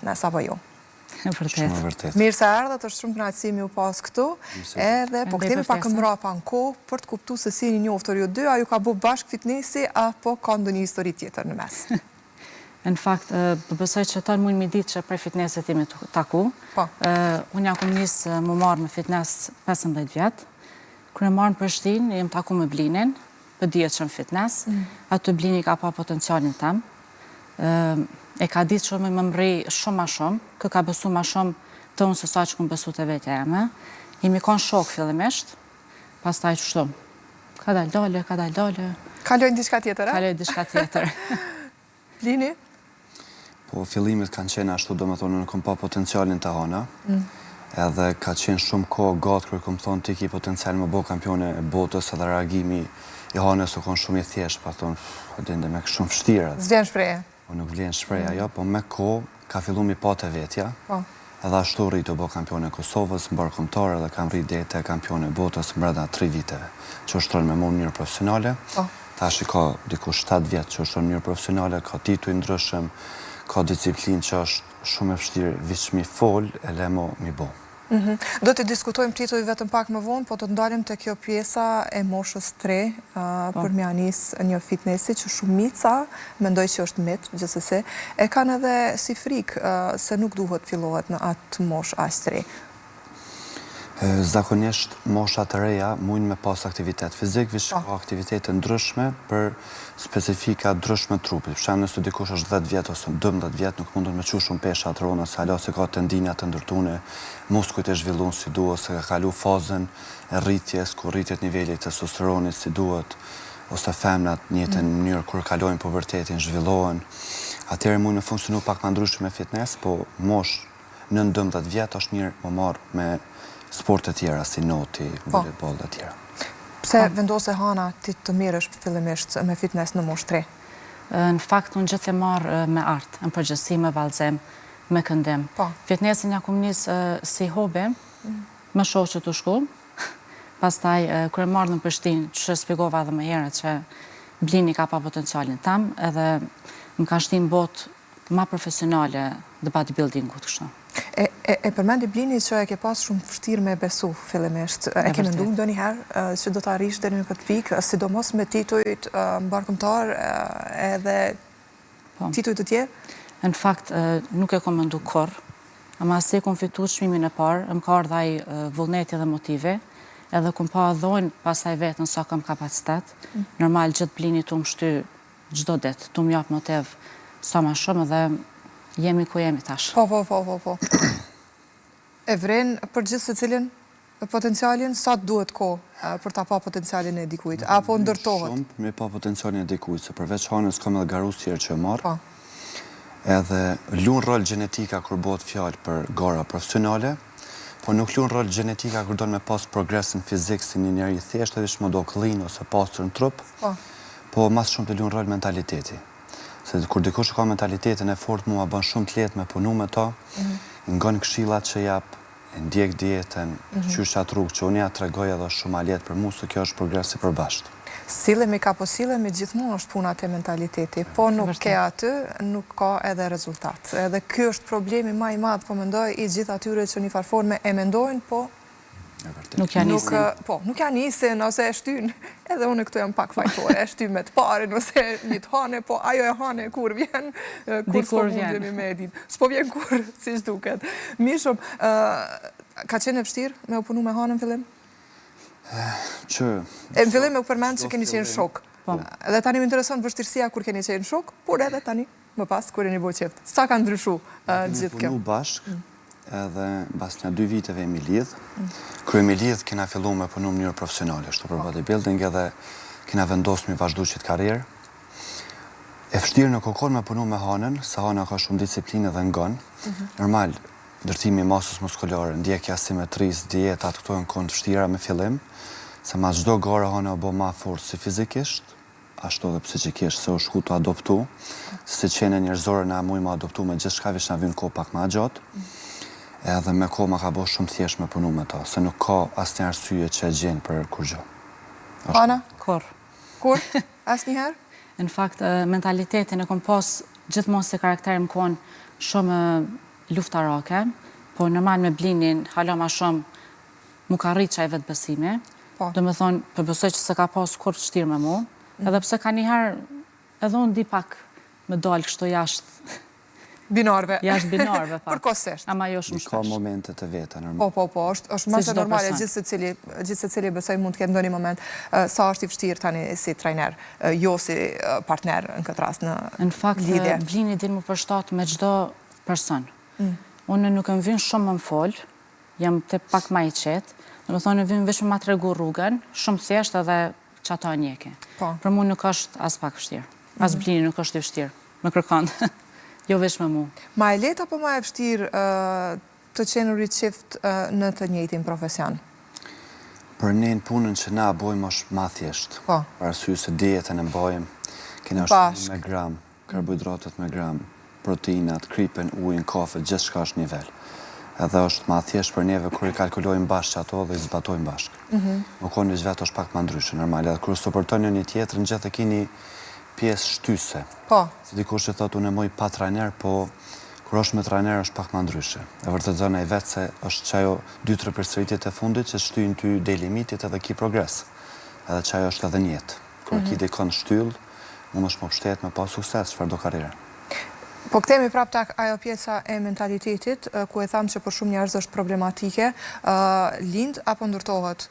fitness, apo jo? Vërtet. Mirë se erdhët, është shumë kënaqësi mi u pas këtu, edhe po kthehemi pak më mbrapa në kohë për të kuptuar se si një njoftër ju dy, a ju ka bë bashkë fitnessi apo ka ndonjë histori tjetër në mes? Në fakt, besoj që tonë mund mi ditë që prej fitnessit imi të taku. Unë ja kom njësë më marrë me fitness 15 vjetë. Kërë marrë në Prishtinë, jem taku me Blinin, për dijet që në fitness. Atë Blini ka pa potencialin tem. E ka ditë shumë më mri shumë ma shumë, kë ka besu ma shumë të unë se sa që këmë besu të vetja jeme. Imi konë shok fillimisht, pas taj që shumë. Ka dalë dole. Kalojnë diçka tjetër, a? Kalojnë diçka tjetër. Blini? Po, fillimet kanë qenë ashtu, do më thonë, në kom pa potencialin të hana, edhe ka qenë shumë kohë gatë kërë kom thonë të ki potencial më bo kampione e botës, edhe reagimi i hanës u konë shumë i thjesht, pa thonë, dhe me shumë fështira. Zvjen shpreje? Po, nuk vlen shpreja, jo, po me kohë ka fillu mi pa të vetja, edhe ashtu rritë u bo kampione Kosovës, mbarë kombëtare, dhe kam rritë dete kampione botës mbrenda 3 viteve, që është në më njërë profesionale. Tash i ka diku 7 vjetë që është në njërë profesionale, ka tituj ndryshëm, ka disciplinë që është shumë e vështirë, veç mi fol, e lemo mi bo. Do të diskutojmë tituj vetëm pak më vonë, po të ndalim të kjo pjesa e moshës 3 për me anis një fitnessi që shumica mendoj që është mit, gjithsesi, e kanë edhe si frikë se nuk duhet fillohet në atë moshë aq 3. Zakonisht, mosha të reja mujnë me pas aktivitet fizik, vish ka aktivitete ndryshme për specifika ndryshme trupit. Për shemë nësë dikush është 10 vjetë ose 12 vjetë, nuk mundun me qu shumë pesha të rona, se hala se ka tendinja të ndërtune, muskujt e zhvillun si duhet, se ka kalu fazën e rritjes, ku rritjet nivellit të testosteronit si duhet, ose femnat njëtë në mënyrë kur kalojnë pubertetin, zhvillohen. Atëherë mujnë me funksionu pak ma ndryshme me fitness, po mosh në 12 vjetë është mirë më marë me sportet tjera, si noti, volejbol dhe tjera. Pse vendose hana ti të mirësh fillimisht me fitness në moshë 3? Në fakt, unë gjithë e marë me artë, në përgjësi, me valzim, me këndim. Fitnessin ja kum njësë si hobi, me shoqë të shku, pastaj kërë marrë në Prishtinë, që shpjegova edhe më herët që Blini ka pa potencialin tam, edhe më ka shtim botë ma profesionale dhe bodybuildingu të kështu. E përmendi Blini që e ke pas shumë vështirë me besu fillimisht. E ke mendu ndonjëherë që do të arrish deri në këtë pikë, sidomos me titujt mbarëkombëtar edhe titujt të tjerë? Në fakt, nuk e kom mendu kur, ama se kom fitu çmimin e parë, më ka ardhur ai vullneti dhe motivi, edhe kom pa dhojnë pasaj vetën sa kam kapacitet. Normal gjithë Blini të më shty çdo ditë, të më jap motiv sa ma shumë dhe jemi ku jemi tash. Po. E vren për gjithë se cilin potencialin, sa duhet ko për ta pa potencialin e dikujt? Apo ndërtohet? Shumë për me pa potencialin e dikujt, se përveç hanës kam edhe garus tjerë që e marë. Edhe lunë rol genetika kur bëhet fjalë për gara profesionale, po nuk lunë rol genetika kur do në me pas progresin fizik si një njeri thjesht, edhe shmo do klin ose pasur në trup, po mas shumë të lunë rol mentaliteti. Se kur dikush ka mentalitetin e fort mua bën shumë të lehtë me punu me ta, ngon këshillat që jap, ndjek dietën, qysh atë rrugë që unë ja tregoj edhe shumë a lehtë për mua, se kjo është progres i përbashkët. Sillemi ka po sillemi, gjithmonë është puna te mentaliteti, po nuk ke aty, nuk ka edhe rezultat. Edhe ky është problemi më i madh, po mendoj, i gjithë atyre që në farë forme e mendojnë, po nuk ja nisin. Nuk ja nisin, ose e shtyn, edhe unë këtu jam pak fajtore, e shtyn me të parin, ose një të hane, po ajo e hane kur vjen, kur s'po mundemi me edit. S'po vjen kur, si shduket. Mirë shumë, ka qenë e vështirë me u punu me hanën fillim? Në fillim me u përmend që keni qenë shok. Edhe tani më intereson vështirësia kur keni qenë shok, por edhe tani, më pas, kur e një bo qeft. Sa ka ndryshu gjithë kjo? Punu bashkë, edhe bas një 2 viteve e mi lidhë. Kërë e mi lidhë, kena fillu me punu më njërë profesionale, shto për bodybuilding, edhe kena vendosë mi vazhdu qitë karierë. E vështirë në kokon me punu me hanën, se hana ka shumë disiplinë dhe ngonë. Normal, ndërtimi masës muskulare, ndjekja simetrisë, dietat, këto në konë të vështira me fillim, se ma gjdo gara hana o bo ma fort si fizikisht, ashtu dhe psikikisht se u shku të adoptu, se qene njerëzore na muj ma adoptu me gjithë shka vish na vynë ko pak ma gjatë, edhe me ko ma ka bo shumë thjesht me punu me ta, se nuk ka asë një arsye që e gjenë për kur gjo. Ana? Kur? Kur? Asë njëherë? Në fakt, mentalitetin e kom pas gjithmonë se karakteri më konë shumë luftarake, po normal me Blinin hala ma shumë mu ka rritë qaj vetë besime. Do me thonë, përbësoj që se ka pas kur të shtirë me mu, edhe pse ka njëherë edhe unë di pak me dalë kështu jashtë binarve. Jashtë binarve, pak. Përkohësisht. Ama jo shumë Ka shpesh. momente të veta, normal. Po, është masë normale, gjithë se cili besoj mund të ketë ndonjë moment sa është i vështirë tani si trajner, jo si partner në këtë rast në lidhje. Në fakt, Blini din mu përshtat me çdo person. Unë nuk më vjen shumë më folë, jam të pak ma i qetë, në më thonë vjen veç me ma tregu rrugën, shumë thjesht edhe që ato njeke. Për mu nuk është as pak vështirë. As Blini nuk është i vështirë, me kërkon. Jo veç me mu. Ma e letë apo ma e vështirë të qenurit qift në të njëjtin profesion? Për ne në punën që na bojmë është ma thjeshtë. Për arsye se dietën e bojmë, kena është me gram, karbohidratet me gram, proteinat, kripen, ujin, kafe, gjithë shka është nivel. Edhe është ma thjesht për neve kër i kalkulojmë bashkë që ato dhe i zbatojmë bashkë. Më konë një vetë është pak ma ndryshë, normal. Edhe kër supportojnë një tjetër, në gjithë e kini pjesë shtyse. Si dikush që thotë unë e moj pa trajner, po kër është me trajner është pak ma ndryshë. E vërtet zona i vetë se është qajo 2-3 përsëritjet e fundit që shtyjnë ty dej limitit edhe ki progres. Edhe qajo është edhe njetë. Kër ki dikon shtyll, unë është më pështet me pa sukses, çfarë do karriere. Po këtemi prap tak ajo pjesa e mentalitetit, ku e thamë që për shumë njerëz është problematike, lind apo ndërtohet